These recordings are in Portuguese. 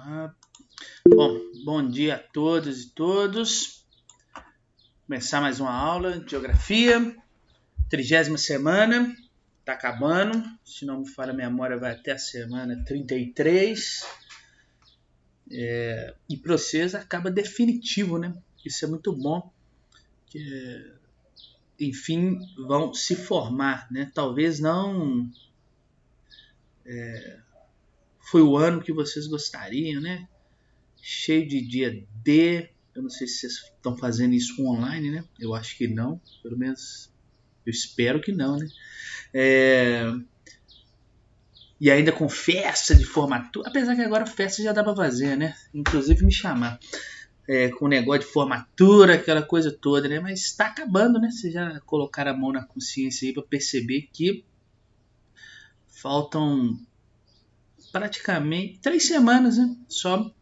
Ah, bom dia a todas e todos. Começar mais uma aula de geografia, 30ª semana, tá acabando. Se não me falha a memória, vai até a semana 33. E para vocês acaba definitivo, né? Isso é muito bom. Enfim, vão se formar, né? Talvez não foi o ano que vocês gostariam, né? Cheio de dia D. Eu não sei se vocês estão fazendo isso online, né? Eu acho que não. Pelo menos eu espero que não, né? E ainda com festa de formatura. Apesar que agora festa já dá pra fazer, né? Inclusive me chamar. Com negócio de formatura, aquela coisa toda, né? Mas tá acabando, né? Vocês já colocaram a mão na consciência aí pra perceber que faltam praticamente 3 semanas, né? Só.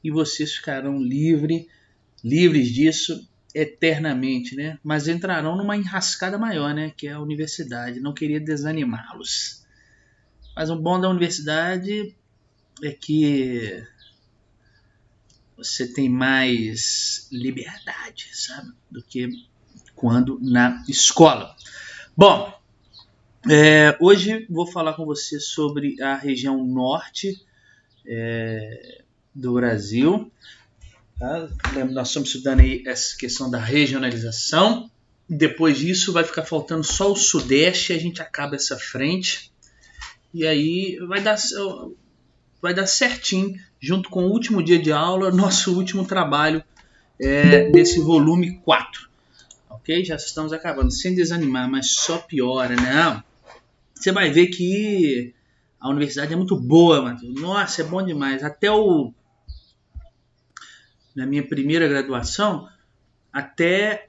E vocês ficarão livres disso eternamente, né? Mas entrarão numa enrascada maior, né? Que é a universidade. Não queria desanimá-los. Mas o bom da universidade é que você tem mais liberdade, sabe? Do que quando na escola. Bom, hoje vou falar com você sobre a região norte do Brasil. Tá? Nós estamos estudando aí essa questão da regionalização. Depois disso vai ficar faltando só o sudeste e a gente acaba essa frente. E aí vai dar certinho, junto com o último dia de aula, nosso último trabalho desse volume 4. Ok? Já estamos acabando, sem desanimar, mas só piora, né? Você vai ver que a universidade é muito boa, Matheus. Nossa, é bom demais. Na minha primeira graduação, até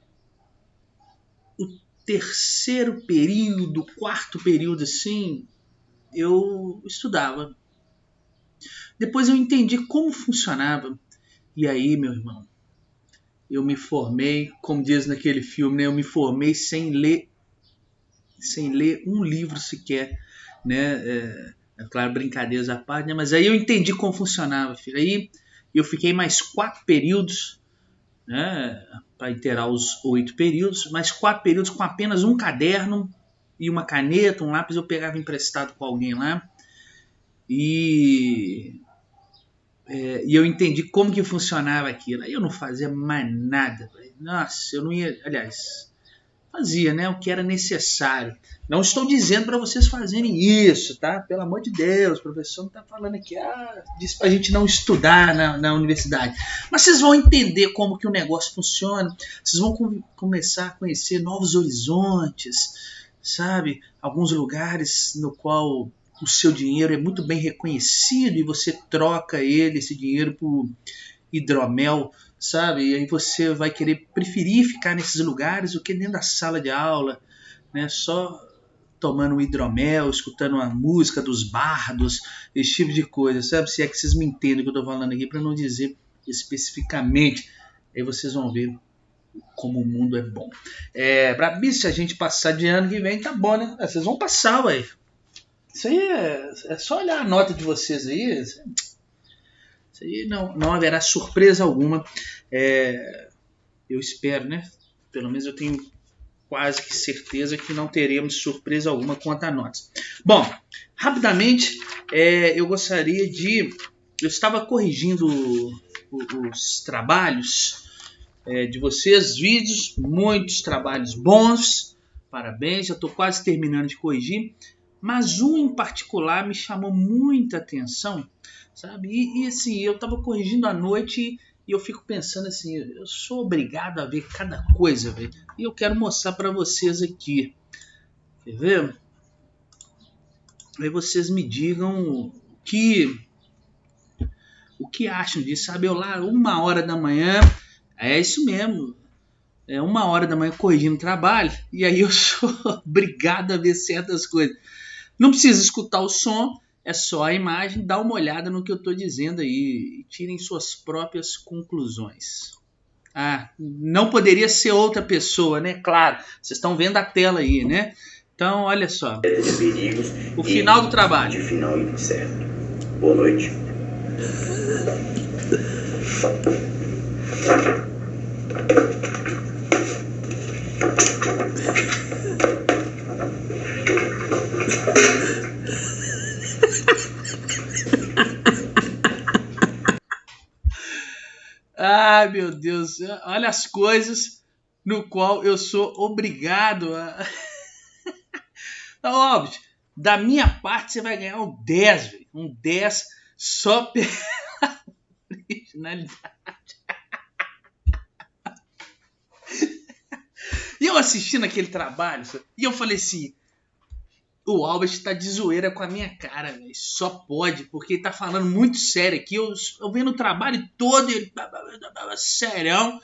o terceiro período, quarto período, assim, eu estudava. Depois eu entendi como funcionava. E aí, meu irmão, eu me formei, como diz naquele filme, né? Eu me formei sem ler um livro sequer, né? Claro, brincadeiras à parte, né? Mas aí eu entendi como funcionava, filho. Aí eu fiquei mais 4 períodos, né? Para inteirar os 8 períodos, mais 4 períodos com apenas um caderno e uma caneta, um lápis. Eu pegava emprestado com alguém lá. E eu entendi como que funcionava aquilo. Aí eu não fazia mais nada. Nossa, eu não ia... Aliás, fazia, né? O que era necessário. Não estou dizendo para vocês fazerem isso, tá? Pelo amor de Deus, o professor não está falando aqui, diz pra gente não estudar na universidade. Mas vocês vão entender como que o negócio funciona. Vocês vão começar a conhecer novos horizontes, sabe? Alguns lugares no qual o seu dinheiro é muito bem reconhecido e você troca esse dinheiro por hidromel, sabe? E aí você vai preferir ficar nesses lugares do que dentro da sala de aula, né? Só tomando um hidromel, escutando a música dos bardos, esse tipo de coisa, sabe? Se é que vocês me entendem o que eu estou falando aqui, para não dizer especificamente. Aí vocês vão ver como o mundo é bom. Se a gente passar de ano que vem, tá bom, né? Vocês vão passar, ué. Isso aí é só olhar a nota de vocês aí. Isso aí não haverá surpresa alguma. Eu espero, né? Pelo menos eu tenho quase que certeza que não teremos surpresa alguma quanto a notas. Bom, rapidamente, eu gostaria de... Eu estava corrigindo os trabalhos de vocês, vídeos, muitos trabalhos bons, parabéns, já estou quase terminando de corrigir, mas um em particular me chamou muita atenção, sabe? E assim, eu estava corrigindo à noite e eu fico pensando assim, eu sou obrigado a ver cada coisa, velho. E eu quero mostrar para vocês aqui. Quer ver? Aí vocês me digam o que acham disso, sabe? Eu lá, 1h da manhã, é isso mesmo. 1h da manhã corrigindo o trabalho, e aí eu sou obrigado a ver certas coisas. Não precisa escutar o som, é só a imagem, dá uma olhada no que eu estou dizendo aí e tirem suas próprias conclusões. Não poderia ser outra pessoa, né? Claro, vocês estão vendo a tela aí, né? Então, olha só. O final do trabalho. Final certo. Boa noite. Ai, meu Deus, olha as coisas no qual eu sou obrigado a... Então, óbvio, da minha parte você vai ganhar um 10, velho. Um 10 só pela originalidade. E eu assistindo aquele trabalho, e eu falei assim, o Albert tá de zoeira com a minha cara, velho. Só pode, porque ele tá falando muito sério aqui. Eu vendo o trabalho todo, ele serão,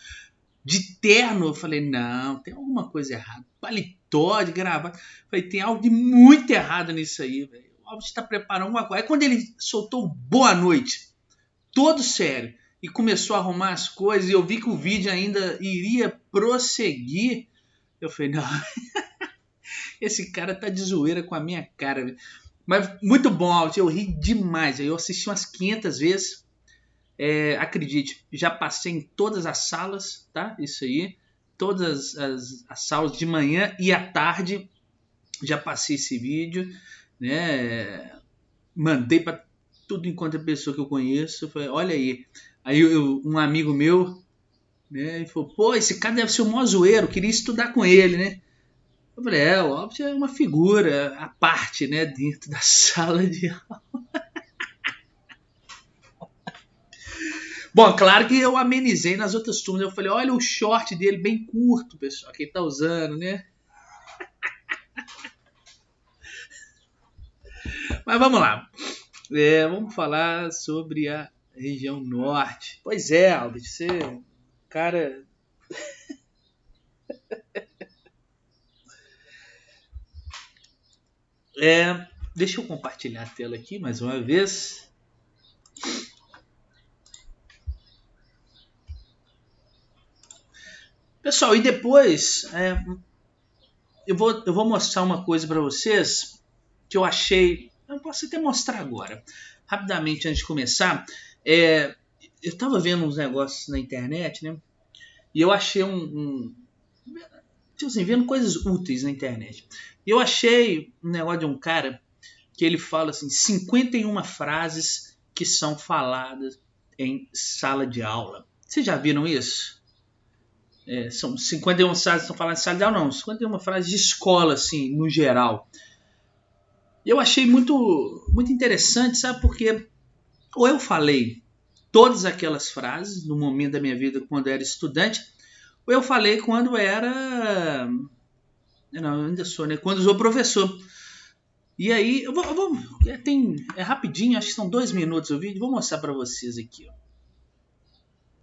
de terno. Eu falei, não, tem alguma coisa errada. Paletó de gravata. Falei, tem algo de muito errado nisso aí, velho. O Albert tá preparando alguma coisa. Aí quando ele soltou boa noite, todo sério, e começou a arrumar as coisas, e eu vi que o vídeo ainda iria prosseguir, eu falei, não... Esse cara tá de zoeira com a minha cara. Véio. Mas muito bom, Albert. Eu ri demais. Eu assisti umas 500 vezes. Acredite, já passei em todas as salas, tá? Isso aí. Todas as salas de manhã e à tarde. Já passei esse vídeo. Né? Mandei para tudo enquanto a pessoa que eu conheço. Falei, olha aí. Aí um amigo meu, né, ele falou, pô, esse cara deve ser um mó zoeiro. Eu queria estudar com ele, né? Eu falei, o Albert é uma figura à parte, né, dentro da sala de aula. Bom, claro que eu amenizei nas outras turmas. Eu falei, olha o short dele bem curto, pessoal, que ele tá usando, né? Mas vamos lá. Vamos falar sobre a região norte. Pois é, Albert, você, cara... Deixa eu compartilhar a tela aqui mais uma vez. Pessoal, e depois eu vou mostrar uma coisa para vocês que eu achei... Eu posso até mostrar agora. Rapidamente, antes de começar. Eu estava vendo uns negócios na internet, né? E eu achei tipo assim, vendo coisas úteis na internet. E eu achei um negócio de um cara que ele fala assim, 51 frases que são faladas em sala de aula. Vocês já viram isso? São 51 frases que estão falando em sala de aula, não. 51 frases de escola, assim, no geral. Eu achei muito, muito interessante, sabe? Porque ou eu falei todas aquelas frases no momento da minha vida quando eu era estudante, ou eu falei quando era... Não, ainda sou, né? Quando eu sou professor. E aí, eu vou rapidinho, acho que são 2 minutos o vídeo. Vou mostrar para vocês aqui. Ó.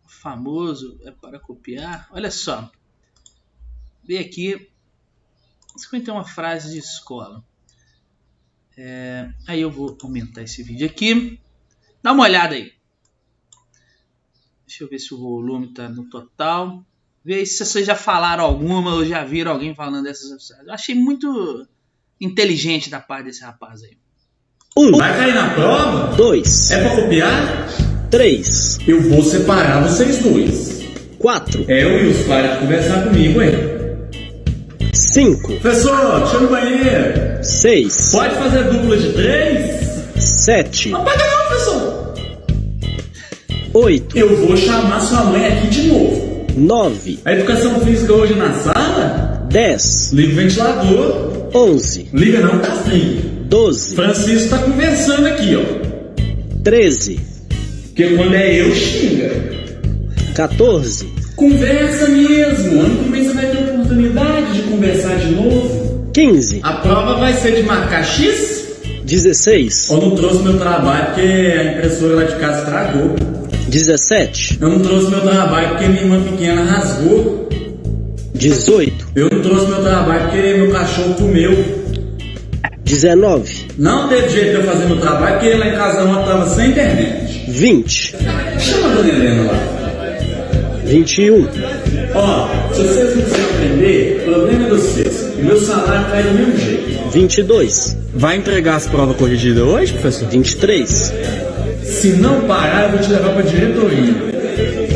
O famoso para copiar. Olha só. Vem aqui. 51 frases de escola. Aí eu vou aumentar esse vídeo aqui. Dá uma olhada aí. Deixa eu ver se o volume está no total. Vê aí se vocês já falaram alguma ou já viram alguém falando dessas frases. Eu achei muito inteligente da parte desse rapaz aí. 1. Vai cair na prova? 2. É pra copiar? 3. Eu vou separar vocês dois. 4. Eu e os pais conversar comigo, hein? 5. Professor, deixa eu ir no banheiro. 6. Pode fazer dupla de 3? 7. Não paga não, professor. 8. Eu vou chamar sua mãe aqui de novo. 9. A educação física hoje na sala? 10. Liga o ventilador. 11. Liga não, tá frio. 12. Francisco tá conversando aqui, ó. 13. Porque quando é eu, xinga. 14. Conversa mesmo. Ano que vem você vai ter oportunidade de conversar de novo. 15. A prova vai ser de marcar X? 16. Eu não trouxe meu trabalho porque a impressora lá de casa estragou. 17. Eu não trouxe meu trabalho porque minha irmã pequena rasgou. 18. Eu não trouxe meu trabalho porque meu cachorro comeu. 19. Não teve jeito de eu fazer meu trabalho porque lá em casa ontem tava sem internet. 20. Chama a dona Helena lá. 21. Ó, se vocês não quiserem aprender, o problema é de vocês. O meu salário cai do mesmo jeito. 22. Vai entregar as provas corrigidas hoje, professor? 23. Se não parar, eu vou te levar pra diretoria.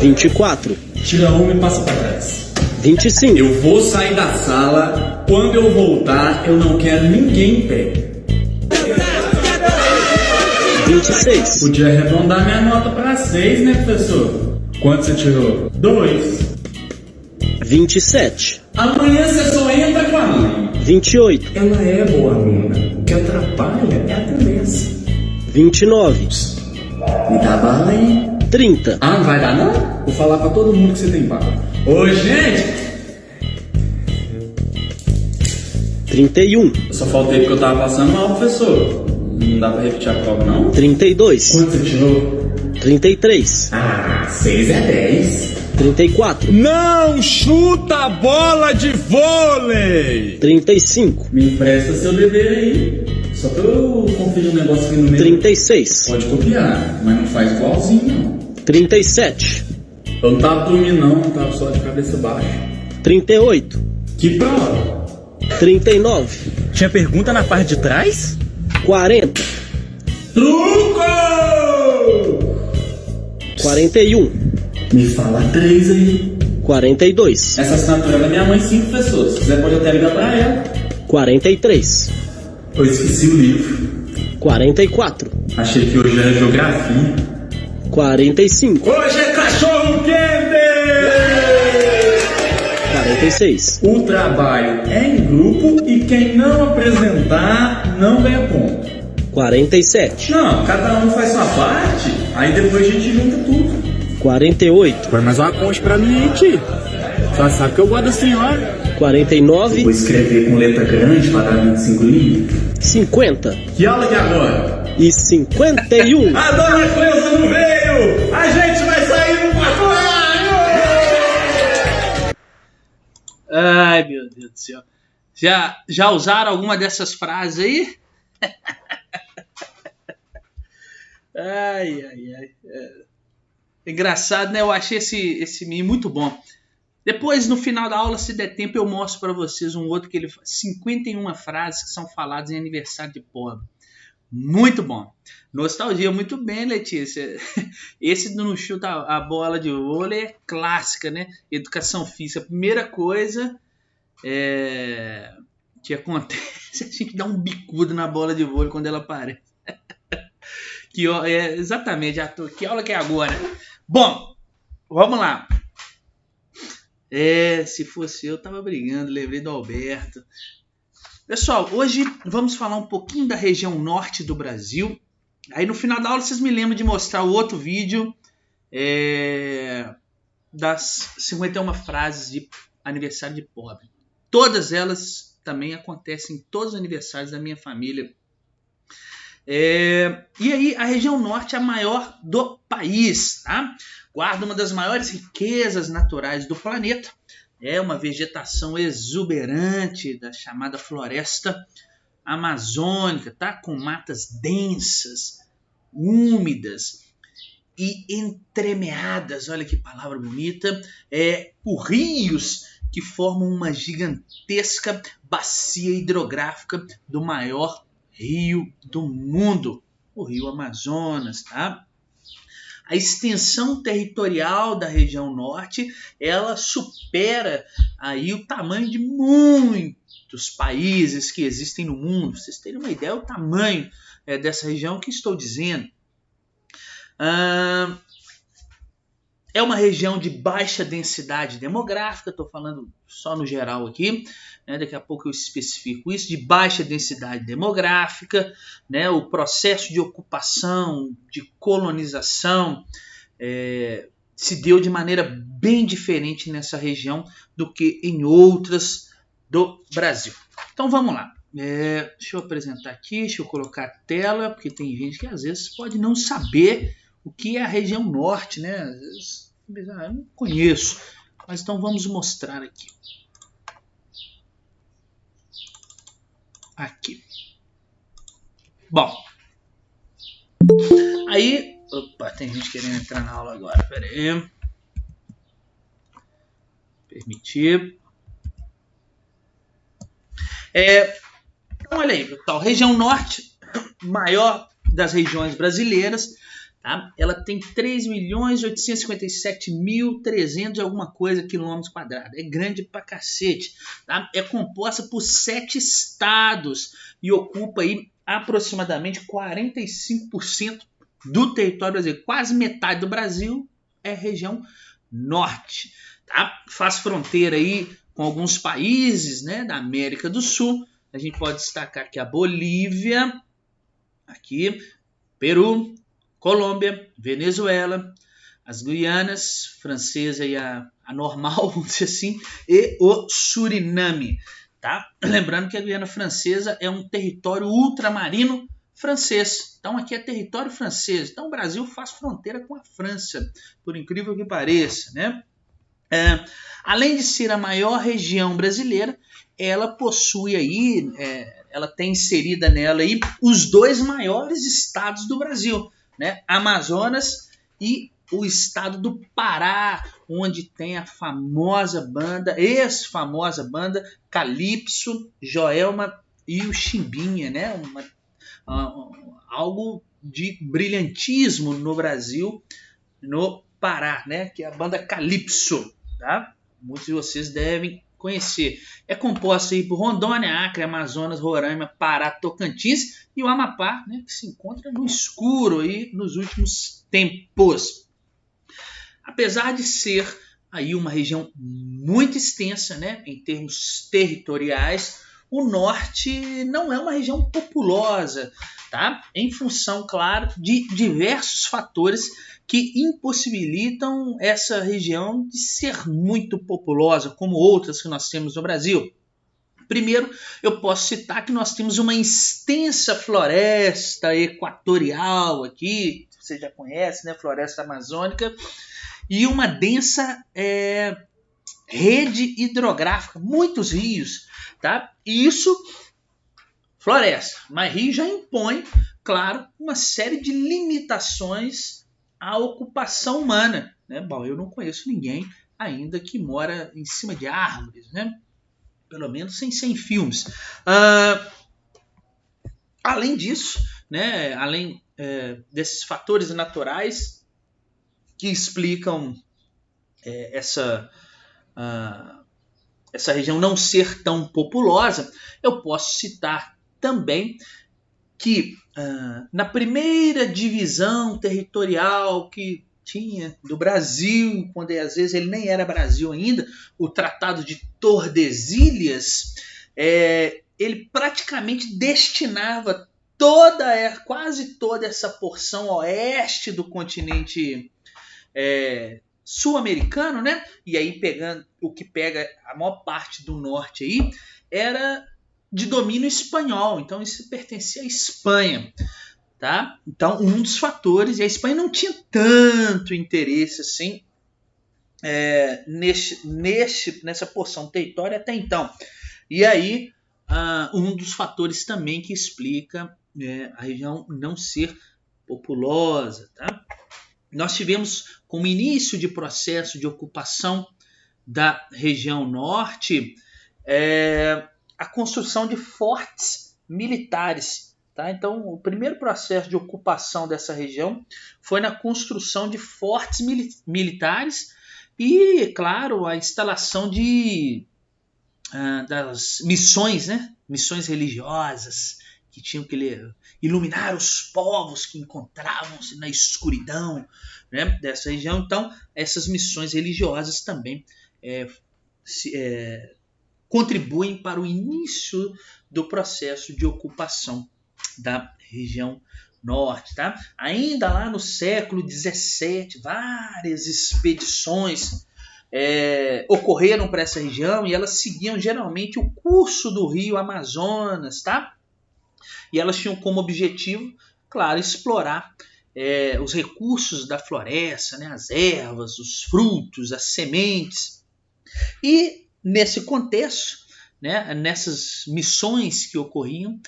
24. Tira uma e passa pra trás. 25. Eu vou sair da sala. Quando eu voltar, eu não quero ninguém em pé. 26. Podia arredondar minha nota pra 6, né, professor? Quanto você tirou? 2. 27. Amanhã você só entra com a mãe. 28. Ela é boa aluna. O que atrapalha é a conversa. 29. Me dá bala aí. 30. Ah, não vai dar não? Vou falar pra todo mundo que você tem bala. Ô, gente! 31. Eu só faltei porque eu tava passando mal, professor. Não dá pra repetir a prova, não? 32. Quanto você tirou? 33. Ah, 6 é 10. 34. Não chuta a bola de vôlei! 35. Me empresta seu dever aí. Só pra eu conferir um negócio aqui no meio. 36. Pode copiar, mas não faz igualzinho, não. 37. Eu não tava dormindo, não. Tava só de cabeça baixa. 38. Que prova? 39. Tinha pergunta na parte de trás? 40. Truco! 41. Me fala 3 aí. 42. Essa assinatura é da minha mãe, sim, professor. Se quiser, pode até ligar pra ela. 43. Eu esqueci o livro. 44. Achei que hoje era geografia. 45. Hoje é cachorro quente! 46. O trabalho é em grupo e quem não apresentar não ganha ponto. 47. Não, cada um faz sua parte, aí depois a gente junta tudo. 48. Põe mais uma concha pra mim, hein, tio? Só sabe que eu gosto da senhora. 49. Vou escrever com letra grande para dar 25 linhas. 50. Que aula que é agora? E 51. A dona Cleusa não veio! A gente vai sair no quarto horário! Ai, meu Deus do céu. Já usaram alguma dessas frases aí? Ai. Engraçado, né? Eu achei esse meme muito bom. Depois, no final da aula, se der tempo, eu mostro para vocês um outro que ele faz 51 frases que são faladas em aniversário de pobre. Muito bom. Nostalgia, muito bem, Letícia. Esse do Não Chuta a Bola de Vôlei é clássica, né? Educação física. A primeira coisa que acontece, a gente dá um bicudo na bola de vôlei quando ela aparece. Exatamente, que aula que é agora? Bom, vamos lá. Se fosse eu, tava brigando, lembrei do Alberto. Pessoal, hoje vamos falar um pouquinho da região norte do Brasil. Aí no final da aula vocês me lembram de mostrar o outro vídeo das 51 frases de aniversário de pobre. Todas elas também acontecem em todos os aniversários da minha família. E aí a região norte é a maior do país, tá? Guarda uma das maiores riquezas naturais do planeta. É uma vegetação exuberante da chamada floresta amazônica, tá? Com matas densas, úmidas e entremeadas, olha que palavra bonita, por rios que formam uma gigantesca bacia hidrográfica do maior rio do mundo, o Rio Amazonas, tá? A extensão territorial da região norte, ela supera aí o tamanho de muitos países que existem no mundo. Pra vocês terem uma ideia do tamanho dessa região que estou dizendo. É uma região de baixa densidade demográfica, estou falando só no geral aqui, né? Daqui a pouco eu especifico isso, de baixa densidade demográfica, né? O processo de ocupação, de colonização, se deu de maneira bem diferente nessa região do que em outras do Brasil. Então vamos lá, deixa eu apresentar aqui, deixa eu colocar a tela, porque tem gente que às vezes pode não saber o que é a região norte, né? Às vezes, eu não conheço, mas então vamos mostrar aqui. Aqui. Bom, aí, opa, tem gente querendo entrar na aula agora, pera aí. Permitir. Então olha aí, pessoal, região norte, maior das regiões brasileiras. tá? Ela tem 3.857.300 e alguma coisa quilômetros quadrados. É grande pra cacete. Tá? É composta por 7 estados e ocupa aí aproximadamente 45% do território brasileiro. Quase metade do Brasil é região norte. Tá? Faz fronteira aí com alguns países, né, da América do Sul. A gente pode destacar aqui a Bolívia, aqui, Peru, Colômbia, Venezuela, as Guianas Francesa e a normal, vamos dizer assim, e o Suriname. Tá? Lembrando que a Guiana Francesa é um território ultramarino francês. Então aqui é território francês. Então o Brasil faz fronteira com a França, por incrível que pareça, né? Além de ser a maior região brasileira, ela possui aí, ela tem inserida nela aí os 2 maiores estados do Brasil, né? Amazonas e o estado do Pará, onde tem a famosa banda, ex-famosa banda Calypso, Joelma e o Chimbinha, né? Algo de brilhantismo no Brasil, no Pará, né? Que é a banda Calypso, tá? Muitos de vocês devem conhecer. É composta aí por Rondônia, Acre, Amazonas, Roraima, Pará, Tocantins e o Amapá, né? Que se encontra no escuro aí nos últimos tempos. Apesar de ser aí uma região muito extensa, né, em termos territoriais, o norte não é uma região populosa, tá? Em função, claro, de diversos fatores que impossibilitam essa região de ser muito populosa, como outras que nós temos no Brasil. Primeiro, eu posso citar que nós temos uma extensa floresta equatorial aqui, você já conhece, né, floresta amazônica, e uma densa rede hidrográfica, muitos rios, tá? E isso, floresta, mas rio já impõe, claro, uma série de limitações à ocupação humana, né? Bom, eu não conheço ninguém ainda que mora em cima de árvores, né? Pelo menos sem filmes. Além disso, né? Além desses fatores naturais que explicam essa região não ser tão populosa, eu posso citar também que na primeira divisão territorial que tinha do Brasil, quando às vezes ele nem era Brasil ainda, o Tratado de Tordesilhas, ele praticamente destinava quase toda essa porção oeste do continente sul-americano, né? E aí pegando o que pega a maior parte do norte aí, era de domínio espanhol, então isso pertencia à Espanha, tá? Então um dos fatores, e a Espanha não tinha tanto interesse assim nessa porção do território até então. E aí um dos fatores também que explica a região não ser populosa, tá? Nós tivemos como início de processo de ocupação da região norte a construção de fortes militares. Tá? Então, o primeiro processo de ocupação dessa região foi na construção de fortes militares e, claro, a instalação das missões, né? Missões religiosas, que tinham que iluminar os povos que encontravam-se na escuridão, né, dessa região. Então, essas missões religiosas também contribuem para o início do processo de ocupação da região norte. Tá? Ainda lá no século XVII, várias expedições ocorreram para essa região e elas seguiam geralmente o curso do rio Amazonas, tá? E elas tinham como objetivo, claro, explorar os recursos da floresta, né, as ervas, os frutos, as sementes. E nesse contexto, né, nessas missões que ocorriam,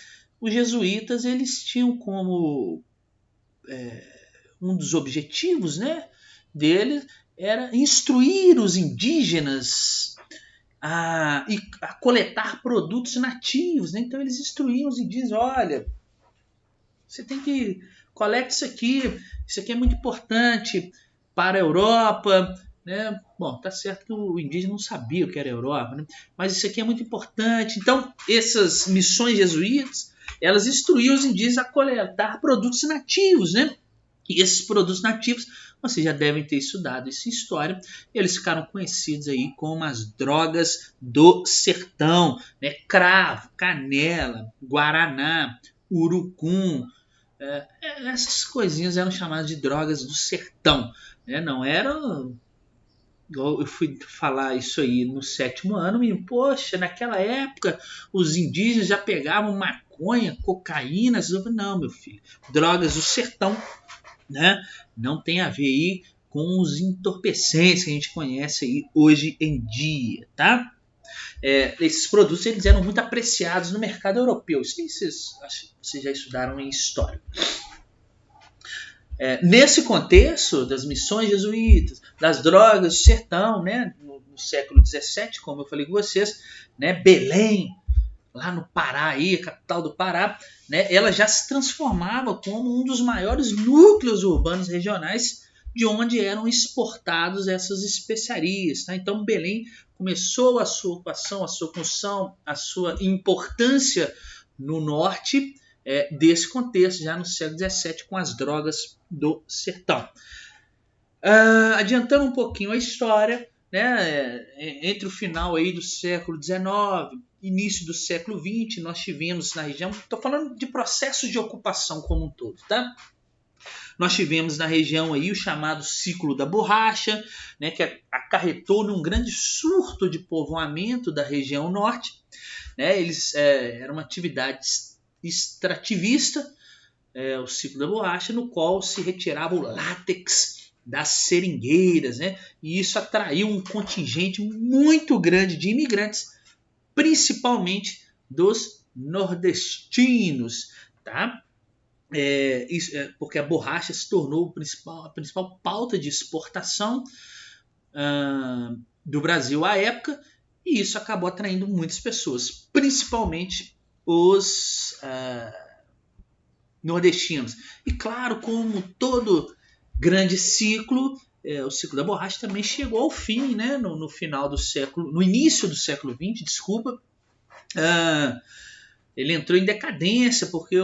os jesuítas eles tinham como um dos objetivos, né, deles era instruir os indígenas a coletar produtos nativos, né? Então eles instruíam os indígenas, olha, você tem que coleta isso aqui é muito importante para a Europa, né? Bom, tá certo que o indígena não sabia o que era a Europa, né? Mas isso aqui é muito importante. Então, essas missões jesuítas, elas instruíam os indígenas a coletar produtos nativos, né? E esses produtos nativos, vocês já devem ter estudado isso em história, eles ficaram conhecidos aí como as drogas do sertão, né? Cravo, canela, guaraná, urucum, essas coisinhas eram chamadas de drogas do sertão, né? Não era... Eu fui falar isso aí no 7º ano e, poxa, naquela época os indígenas já pegavam maconha, cocaína. Não, meu filho, drogas do sertão, né? Não tem a ver aí com os entorpecentes que a gente conhece aí hoje em dia, tá? Esses produtos eles eram muito apreciados no mercado europeu. Isso vocês já estudaram em história. Nesse contexto das missões jesuítas, das drogas do sertão, né, no século XVII, como eu falei com vocês, né, Belém, lá no Pará, aí, a capital do Pará, né, ela já se transformava como um dos maiores núcleos urbanos regionais de onde eram exportados essas especiarias. Tá? Então Belém começou a sua ocupação, a sua função, a sua importância no norte, desse contexto, já no século XVII, com as drogas do sertão. Adiantando um pouquinho a história, né, entre o final aí do século XIX, início do século XX, nós tivemos na região, estou falando de processos de ocupação como um todo, tá? Nós tivemos na região aí o chamado ciclo da borracha, né, que acarretou num grande surto de povoamento da região norte, né? Era uma atividade extrativista, o ciclo da borracha, no qual se retirava o látex das seringueiras, né? E isso atraiu um contingente muito grande de imigrantes, principalmente dos nordestinos, tá? Porque a borracha se tornou a principal pauta de exportação do Brasil à época, e isso acabou atraindo muitas pessoas, principalmente os nordestinos. E claro, como todo grande ciclo, o ciclo da borracha também chegou ao fim, né? No final do século, no início do século XX, desculpa, ele entrou em decadência porque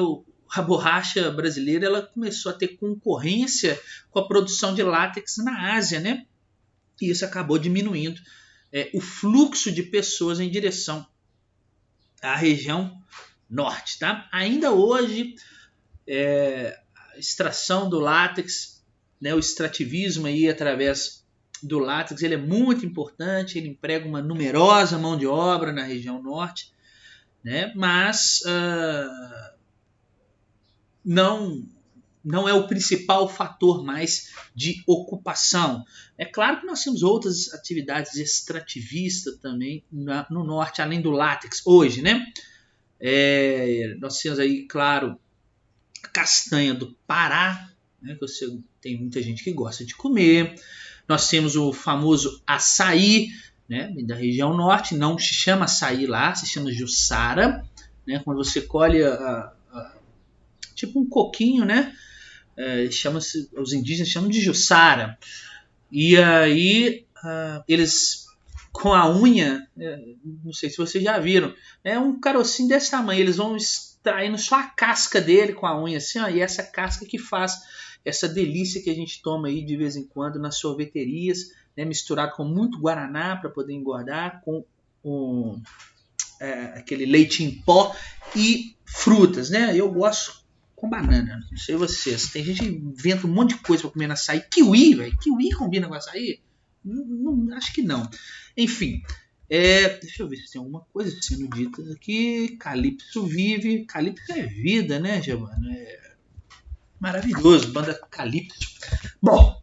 a borracha brasileira ela começou a ter concorrência com a produção de látex na Ásia, né? E isso acabou diminuindo o fluxo de pessoas em direção à região norte, tá? Ainda hoje, a extração do látex, né, o extrativismo aí através do látex, ele é muito importante, ele emprega uma numerosa mão de obra na região norte, né? Mas não é o principal fator mais de ocupação. É claro que nós temos outras atividades extrativistas também no norte, além do látex, hoje, né? Nós temos aí, claro, a castanha do Pará, né, que tem muita gente que gosta de comer. Nós temos o famoso açaí, né, da região norte, não se chama açaí lá, se chama juçara, né, quando você colhe tipo um coquinho, né, os indígenas chamam de juçara, e aí eles com a unha, não sei se vocês já viram, é um carocinho desse tamanho, eles vão extraindo só a casca dele com a unha assim, e essa casca que faz essa delícia que a gente toma aí de vez em quando nas sorveterias, né, misturado com muito guaraná para poder engordar, com aquele leite em pó e frutas, né? Eu gosto com banana, não sei vocês. Tem gente que inventa um monte de coisa para comer no açaí. Kiwi, velho. Kiwi combina com açaí? Não, acho que não. Enfim, deixa eu ver se tem alguma coisa sendo dita aqui. Calypso vive. Calypso é vida, né, Giovana? Maravilhoso, banda Calypso. Bom,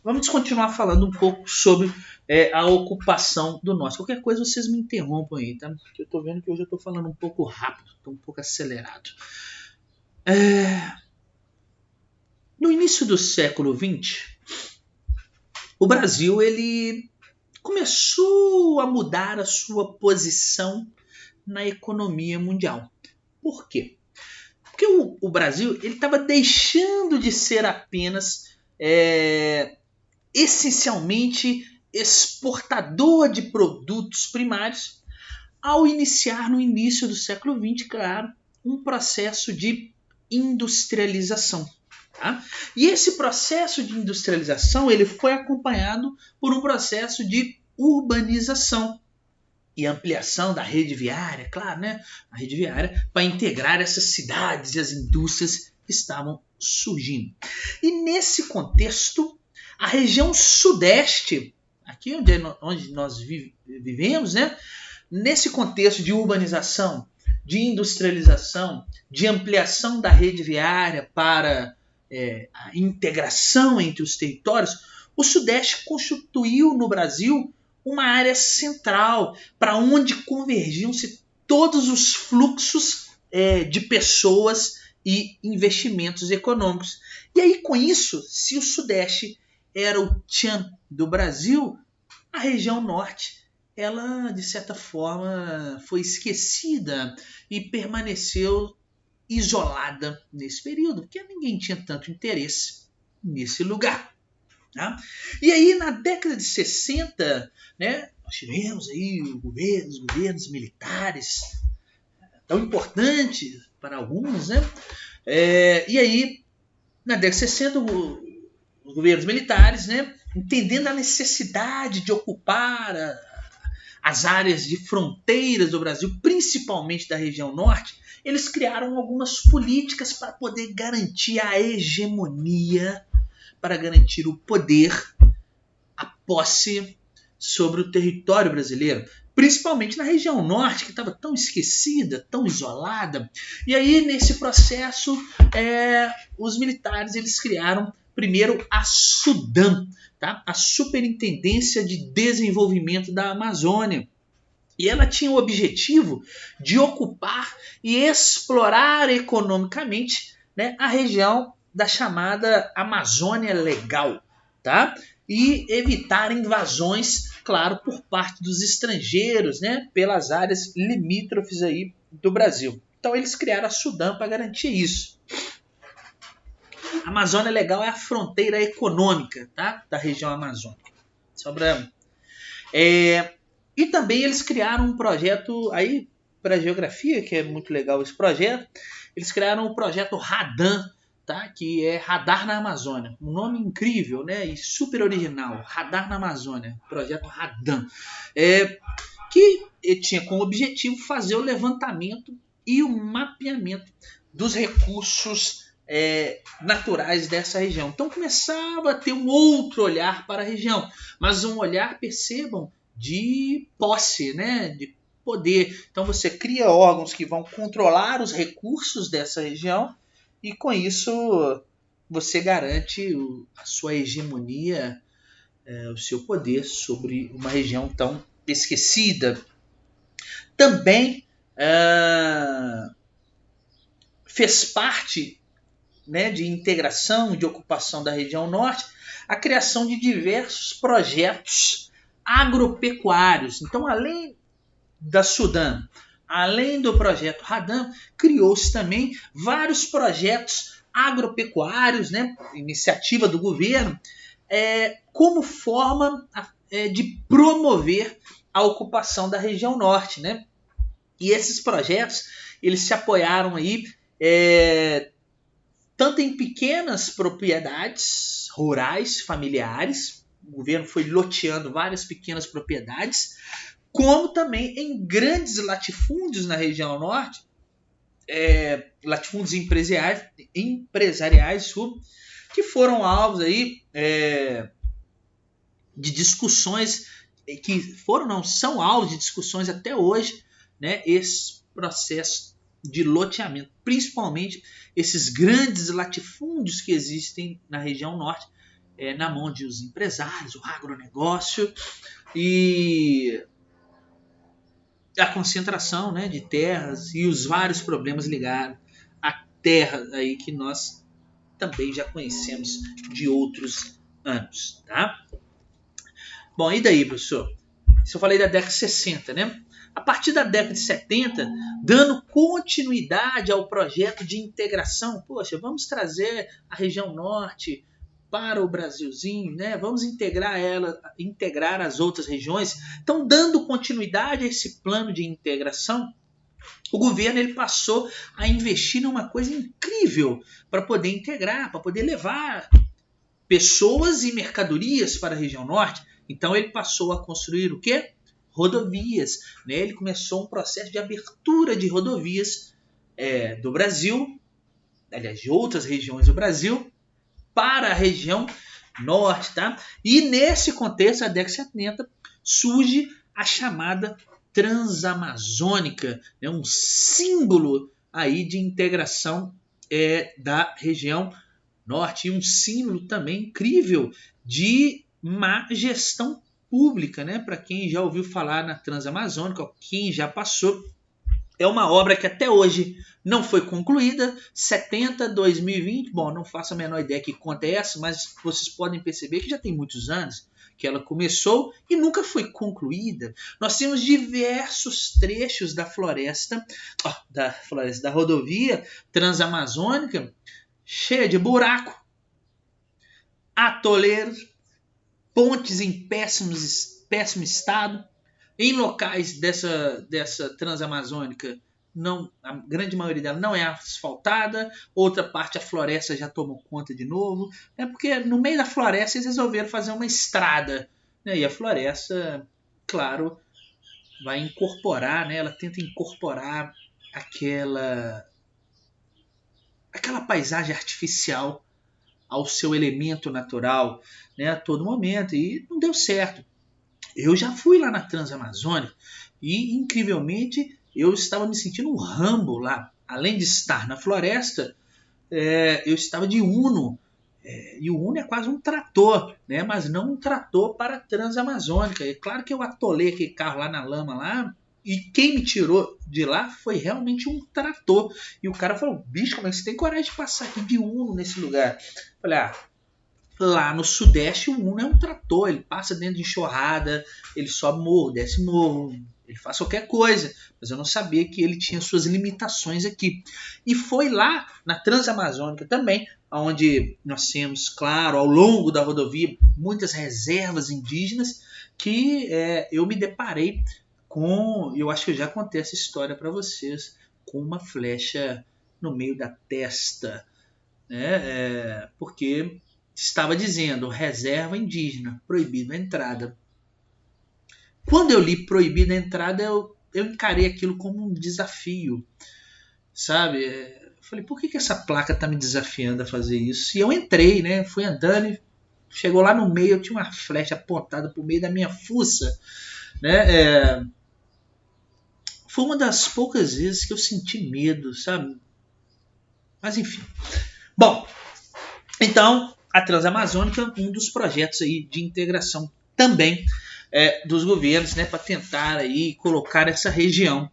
vamos continuar falando um pouco sobre a ocupação do norte. Qualquer coisa vocês me interrompam aí, tá? Porque eu tô vendo que hoje eu tô falando um pouco rápido, tô um pouco acelerado. No início do século XX, o Brasil ele começou a mudar a sua posição na economia mundial. Por quê? Porque o Brasil ele estava deixando de ser apenas essencialmente exportador de produtos primários ao iniciar no início do século XX, claro, um processo de industrialização. Tá? E esse processo de industrialização ele foi acompanhado por um processo de urbanização e ampliação da rede viária, claro, né? A rede viária para integrar essas cidades e as indústrias que estavam surgindo. E nesse contexto, a região sudeste, aqui onde nós vivemos, né? Nesse contexto de urbanização, de industrialização, de ampliação da rede viária para a integração entre os territórios, o Sudeste constituiu no Brasil uma área central para onde convergiam-se todos os fluxos de pessoas e investimentos econômicos. E aí, com isso, se o Sudeste era o tchan do Brasil, a região Norte, ela, de certa forma, foi esquecida e permaneceu isolada nesse período, porque ninguém tinha tanto interesse nesse lugar. Tá? E aí, na década de 60, né, nós tivemos aí os governos militares, tão importantes para alguns, né? E aí, na década de 60, os governos militares, né, entendendo a necessidade de ocupar as áreas de fronteiras do Brasil, principalmente da região norte, eles criaram algumas políticas para poder garantir a hegemonia, para garantir o poder, a posse sobre o território brasileiro, principalmente na região norte, que estava tão esquecida, tão isolada. E aí, nesse processo, os militares eles criaram primeiro a SUDAM, tá? A Superintendência de Desenvolvimento da Amazônia. E ela tinha o objetivo de ocupar e explorar economicamente, né, a região da chamada Amazônia Legal, tá? E evitar invasões, claro, por parte dos estrangeiros, né, pelas áreas limítrofes aí do Brasil. Então eles criaram a SUDAM para garantir isso. A Amazônia Legal é a fronteira econômica, tá, da região amazônica. E também eles criaram um projeto aí para a geografia, que é muito legal esse projeto. Eles criaram o projeto RADAM, tá? Que é Radar na Amazônia. Um nome incrível, né? E super original. Radar na Amazônia. Projeto RADAM. Que tinha como objetivo fazer o levantamento e o mapeamento dos recursos naturais dessa região. Então começava a ter um outro olhar para a região. Mas um olhar, percebam, de posse, né? De poder. Então você cria órgãos que vão controlar os recursos dessa região e com isso você garante a sua hegemonia, o seu poder sobre uma região tão esquecida. Também fez parte, né, de integração, de ocupação da região norte, a criação de diversos projetos agropecuários. Então, além da SUDAM, além do projeto RADAM, criou-se também vários projetos agropecuários, né, iniciativa do governo, como forma de promover a ocupação da região norte, né? E esses projetos eles se apoiaram aí tanto em pequenas propriedades rurais, familiares, o governo foi loteando várias pequenas propriedades, como também em grandes latifúndios na região norte, latifúndios empresariais que foram alvos aí, de discussões, são alvos de discussões até hoje, né, esse processo de loteamento, principalmente esses grandes latifúndios que existem na região norte, na mão de os empresários, o agronegócio e a concentração, né, de terras e os vários problemas ligados à terra aí que nós também já conhecemos de outros anos, tá? Bom, e daí, professor? Se eu falei da década de 60, né? A partir da década de 70, dando continuidade ao projeto de integração, poxa, vamos trazer a região norte para o Brasilzinho, né? Vamos integrar as outras regiões. Então, dando continuidade a esse plano de integração, o governo ele passou a investir numa coisa incrível para poder integrar, para poder levar pessoas e mercadorias para a região norte. Então ele passou a construir o quê? Rodovias. Né? Ele começou um processo de abertura de rodovias do Brasil, aliás, de outras regiões do Brasil, para a região norte. Tá? E nesse contexto, na década de 70, surge a chamada Transamazônica, né? Um símbolo aí de integração da região norte e um símbolo também incrível de má gestão pública, né? Para quem já ouviu falar na Transamazônica, quem já passou, é uma obra que até hoje não foi concluída, 70, 2020, bom, não faço a menor ideia que conta é essa, mas vocês podem perceber que já tem muitos anos que ela começou e nunca foi concluída. Nós temos diversos trechos da da rodovia Transamazônica cheia de buraco, atoleiros, pontes em péssimo estado. Em locais dessa Transamazônica, a grande maioria dela não é asfaltada, outra parte a floresta já tomou conta de novo, porque no meio da floresta eles resolveram fazer uma estrada, né? E a floresta, claro, vai incorporar, né? Ela tenta incorporar aquela paisagem artificial ao seu elemento natural, né? A todo momento, e não deu certo. Eu já fui lá na Transamazônica e, incrivelmente, eu estava me sentindo um Rambo lá. Além de estar na floresta, eu estava de Uno. E o Uno é quase um trator, né? Mas não um trator para a Transamazônica. É claro que eu atolei aquele carro lá na lama, lá, e quem me tirou de lá foi realmente um trator. E o cara falou, bicho, como é que você tem coragem de passar aqui de Uno nesse lugar? Eu falei, lá no Sudeste o Uno é um trator, ele passa dentro de enxurrada, ele sobe morro, desce morro, ele faz qualquer coisa, mas eu não sabia que ele tinha suas limitações aqui. E foi lá na Transamazônica também, onde nós temos, claro, ao longo da rodovia, muitas reservas indígenas, que eu me deparei com, eu acho que eu já contei essa história para vocês, com uma flecha no meio da testa, né? Porque estava dizendo reserva indígena, proibida a entrada. Quando eu li proibida a entrada, eu encarei aquilo como um desafio, sabe? Eu falei, por que essa placa está me desafiando a fazer isso? E eu entrei, né? Fui andando e chegou lá no meio, eu tinha uma flecha apontada por meio da minha fuça, né? Foi uma das poucas vezes que eu senti medo, sabe? Mas enfim. Bom, então a Transamazônica, um dos projetos aí de integração também dos governos, né, para tentar aí colocar essa região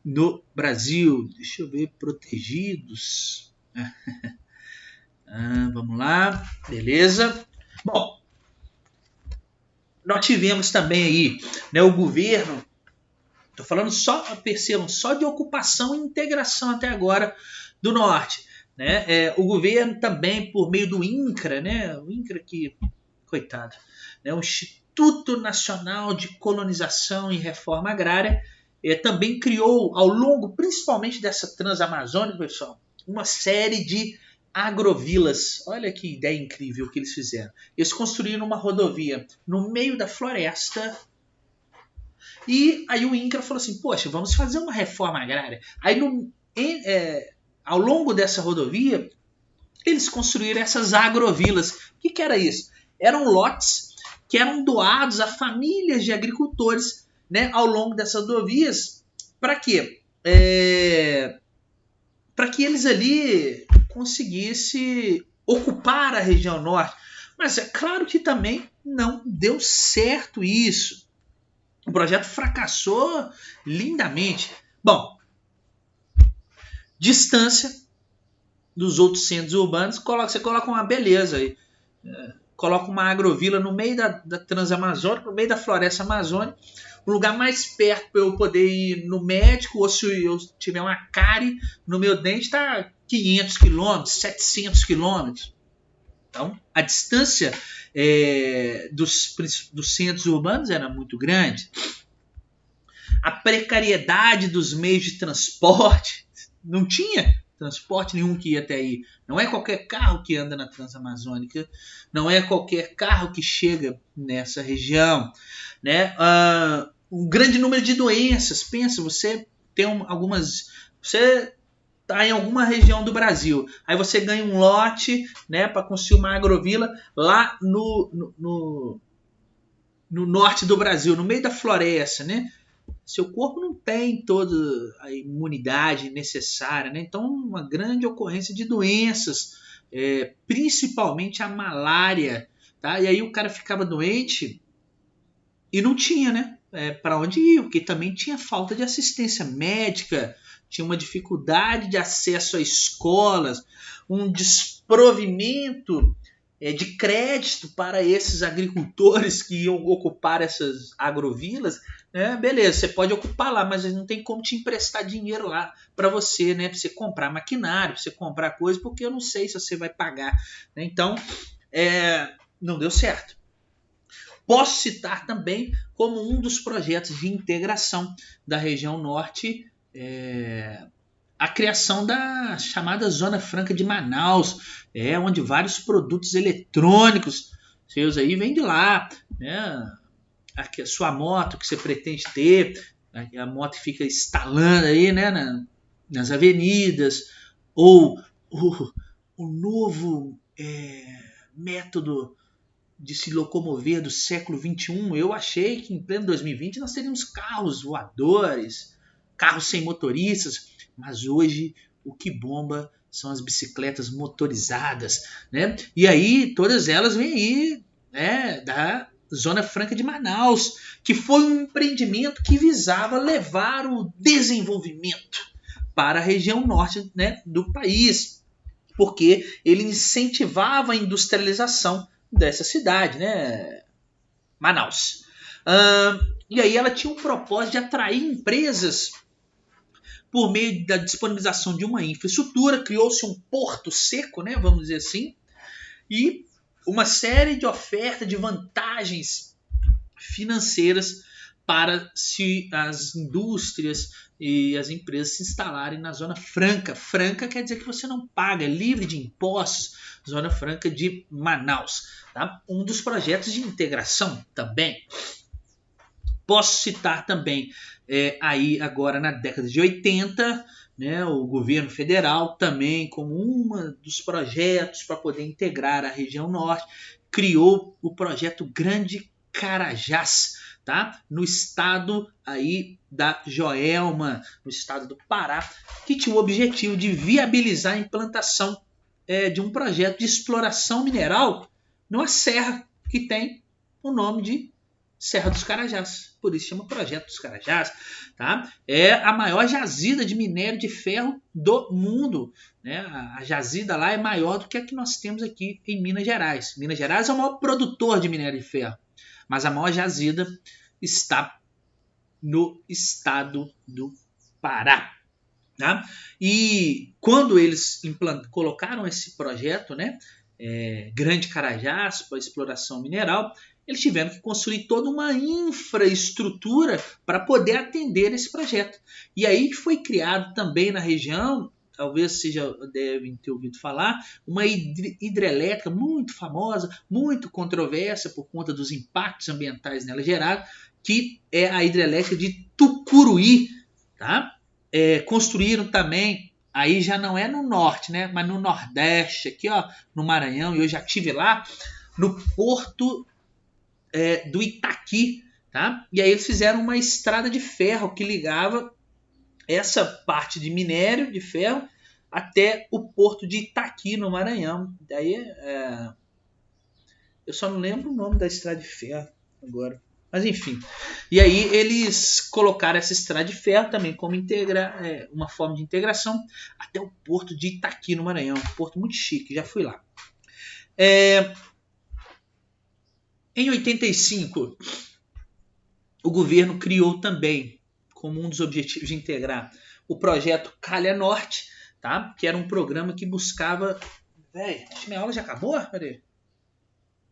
no Brasil. Deixa eu ver, protegidos. Vamos lá, beleza. Bom, nós tivemos também aí, né, o governo, estou falando percebam, só de ocupação e integração até agora do norte. Né? O governo também, por meio do INCRA, né? O INCRA que, coitado, né? O Instituto Nacional de Colonização e Reforma Agrária, também criou, ao longo, principalmente dessa Transamazônica, pessoal, uma série de agrovilas. Olha que ideia incrível que eles fizeram. Eles construíram uma rodovia no meio da floresta. E aí o INCRA falou assim, poxa, vamos fazer uma reforma agrária. Aí ao longo dessa rodovia, eles construíram essas agrovilas. O que era isso? Eram lotes que eram doados a famílias de agricultores, né, ao longo dessas rodovias. Para quê? Para que eles ali conseguissem ocupar a região norte. Mas é claro que também não deu certo isso. O projeto fracassou lindamente. Bom, distância dos outros centros urbanos, você coloca uma beleza aí. Coloca uma agrovila no meio da Transamazônica, no meio da floresta amazônica. um lugar mais perto para eu poder ir no médico, ou se eu tiver uma cárie no meu dente, está 500 quilômetros, 700 quilômetros. Então, a distância dos centros urbanos era muito grande. A precariedade dos meios de transporte, não tinha transporte nenhum que ia até aí. Não é qualquer carro que anda na Transamazônica, não é qualquer carro que chega nessa região, né? Um grande número de doenças. Pensa, você tem você está em alguma região do Brasil, aí você ganha um lote, né, para construir uma agrovila lá no norte do Brasil, no meio da floresta, né? Seu corpo não tem toda a imunidade necessária, né? Então, uma grande ocorrência de doenças, principalmente a malária, tá? E aí o cara ficava doente e não tinha, né? Para onde ir, porque também tinha falta de assistência médica, tinha uma dificuldade de acesso a escolas, um desprovimento de crédito para esses agricultores que iam ocupar essas agrovilas. Beleza, você pode ocupar lá, mas não tem como te emprestar dinheiro lá para você, né? Para você comprar maquinário, para você comprar coisa, porque eu não sei se você vai pagar, né? Então, não deu certo. Posso citar também como um dos projetos de integração da região norte a criação da chamada Zona Franca de Manaus, onde vários produtos eletrônicos seus aí vêm de lá, né? A sua moto que você pretende ter, a moto fica instalando aí, né, nas avenidas, ou o novo método de se locomover do século XXI. Eu achei que em pleno 2020 nós teríamos carros voadores, carros sem motoristas, mas hoje o que bomba são as bicicletas motorizadas, né? E aí todas elas vêm aí da Zona Franca de Manaus, que foi um empreendimento que visava levar o desenvolvimento para a região norte, né, do país, porque ele incentivava a industrialização dessa cidade, né, Manaus. E aí ela tinha um propósito de atrair empresas por meio da disponibilização de uma infraestrutura. Criou-se um porto seco, né, vamos dizer assim, e uma série de ofertas de vantagens financeiras para as indústrias e as empresas se instalarem na Zona Franca. Franca quer dizer que você não paga, é livre de impostos. Zona Franca de Manaus, tá? Um dos projetos de integração também. Posso citar também aí agora na década de 80, né, o governo federal também, como um dos projetos para poder integrar a região norte, criou o projeto Grande Carajás, tá? No estado aí da Joelma, no estado do Pará, que tinha o objetivo de viabilizar a implantação de um projeto de exploração mineral numa serra que tem o nome de Serra dos Carajás, por isso chama Projeto dos Carajás, tá? É a maior jazida de minério de ferro do mundo, né? A jazida lá é maior do que a que nós temos aqui em Minas Gerais. Minas Gerais é o maior produtor de minério de ferro, mas a maior jazida está no estado do Pará, tá? E quando eles colocaram esse projeto, né, Grande Carajás, para exploração mineral, eles tiveram que construir toda uma infraestrutura para poder atender esse projeto. E aí foi criado também na região, talvez vocês já devem ter ouvido falar, uma hidrelétrica muito famosa, muito controversa por conta dos impactos ambientais nela gerados, que é a hidrelétrica de Tucuruí, tá? Construíram também, aí já não é no norte, né, mas no nordeste, aqui ó, no Maranhão, e eu já estive lá, no porto do Itaqui, tá? E aí eles fizeram uma estrada de ferro que ligava essa parte de minério de ferro até o porto de Itaqui, no Maranhão. Daí eu só não lembro o nome da estrada de ferro agora. Mas enfim. E aí eles colocaram essa estrada de ferro também como uma forma de integração até o porto de Itaqui, no Maranhão. Um porto muito chique, já fui lá. Em 85, o governo criou também, como um dos objetivos de integrar, o projeto Calha Norte, tá? Que era um programa que buscava... Véi, acho que minha aula já acabou? Peraí.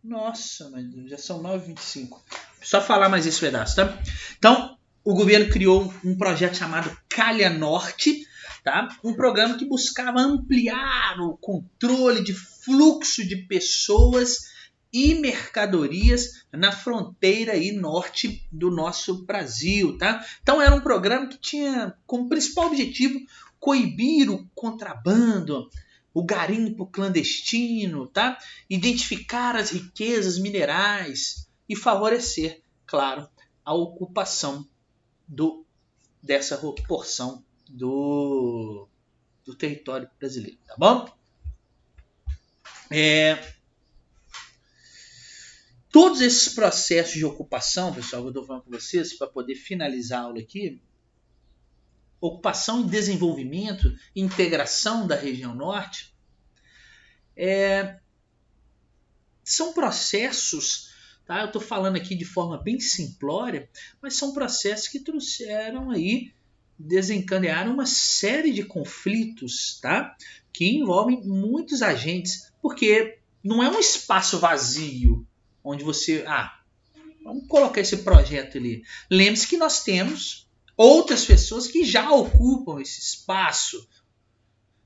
Nossa, mas já são 9h25. Só falar mais esse pedaço, tá? Então, o governo criou um projeto chamado Calha Norte, tá? Um programa que buscava ampliar o controle de fluxo de pessoas e mercadorias na fronteira aí norte do nosso Brasil, tá? Então era um programa que tinha como principal objetivo coibir o contrabando, o garimpo clandestino, tá? Identificar as riquezas minerais e favorecer, claro, a ocupação dessa porção do território brasileiro, tá bom? Todos esses processos de ocupação, pessoal, que eu estou falando com vocês, para poder finalizar a aula aqui, ocupação e desenvolvimento, integração da região norte, são processos, tá? Eu estou falando aqui de forma bem simplória, mas são processos que trouxeram aí, desencadearam uma série de conflitos, tá? Que envolvem muitos agentes, porque não é um espaço vazio, onde você, vamos colocar esse projeto ali. Lembre-se que nós temos outras pessoas que já ocupam esse espaço,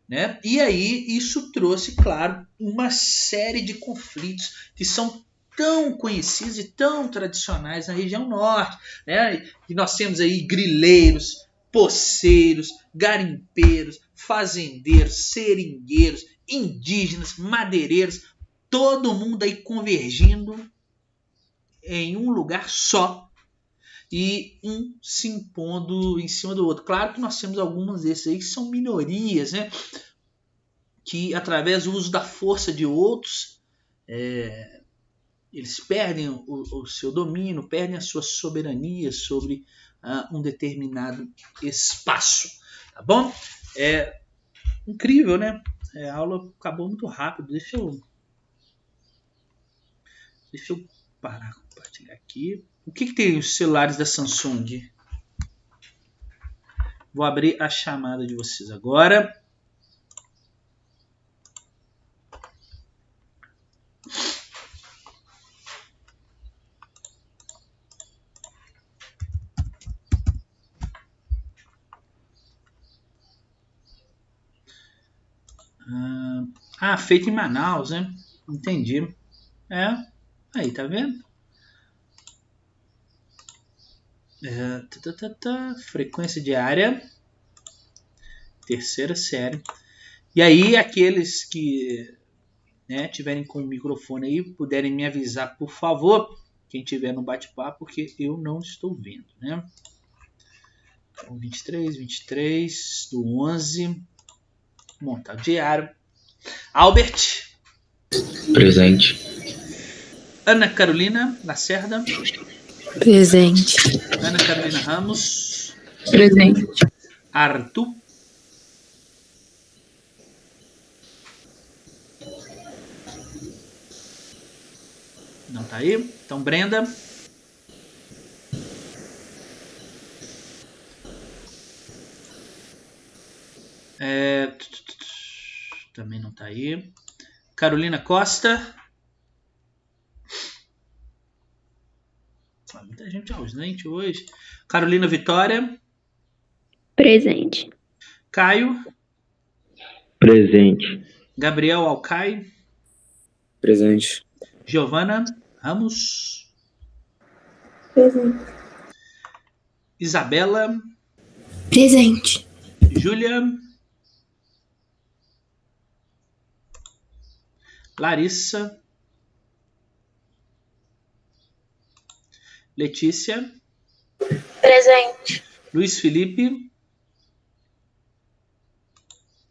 né? E aí isso trouxe, claro, uma série de conflitos que são tão conhecidos e tão tradicionais na região norte, né? E nós temos aí grileiros, poceiros, garimpeiros, fazendeiros, seringueiros, indígenas, madeireiros, todo mundo aí convergindo em um lugar só e um se impondo em cima do outro. Claro que nós temos algumas desses aí que são minorias, né? Que através do uso da força de outros, eles perdem o seu domínio, perdem a sua soberania sobre um determinado espaço, tá bom? Incrível, né? A aula acabou muito rápido. Deixa eu parar, compartilhar aqui. O que tem os celulares da Samsung? Vou abrir a chamada de vocês agora. Feito em Manaus, né? Entendi. Aí, tá vendo? Frequência diária. Terceira série. E aí, aqueles que tiverem com o microfone aí, puderem me avisar, por favor. Quem tiver no bate-papo, porque eu não estou vendo, né? Então, 23 do 11. Montar o diário. Albert. Presente. Ana Carolina Lacerda. Presente. Ana Carolina Ramos. Presente. Arthur. Não tá aí? Então, Brenda. Também não tá aí. Carolina Costa. Muita gente ausente hoje. Carolina Vitória. Presente. Caio. Presente. Gabriel Alcai. Presente. Giovana Ramos. Presente. Isabela. Presente. Júlia. Larissa. Letícia. Presente. Luiz Felipe.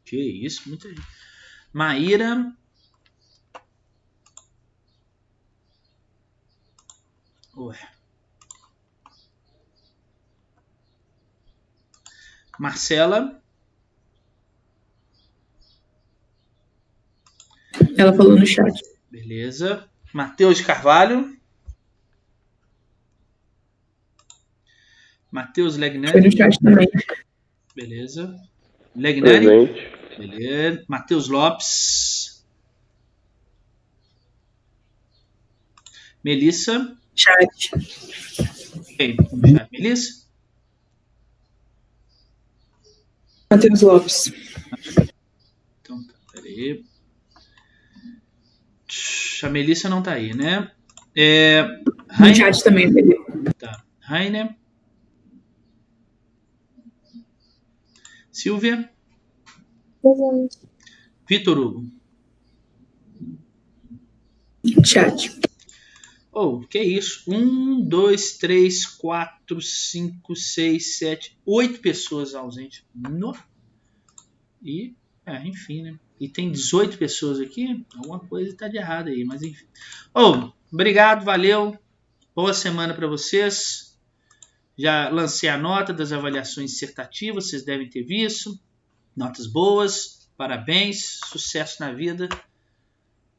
Que isso, muita gente. Maíra. Marcela. Ela falou no chat. Beleza. Matheus Carvalho. Matheus Foi Legnani. no chat também. Beleza. Legnani. Presente. Beleza. Matheus Lopes. Melissa. Chat. Quem? Melissa? Matheus Lopes. Então tá, peraí. A Melissa não tá aí, né? No Rainer. chat também, dele. Tá. Rainer. Silvia. Presente. Vitor Hugo. Chat. Oh, que isso? 1, 2, 3, 4, 5, 6, 7, 8 pessoas ausentes. No. E, enfim, né? E tem 18 pessoas aqui. Alguma coisa está de errado aí, mas enfim. Oh, obrigado, valeu. Boa semana para vocês. Já lancei a nota das avaliações dissertativas, vocês devem ter visto. Notas boas, parabéns, sucesso na vida.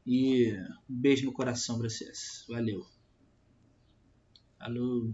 E um beijo no coração para vocês. Valeu. Alô.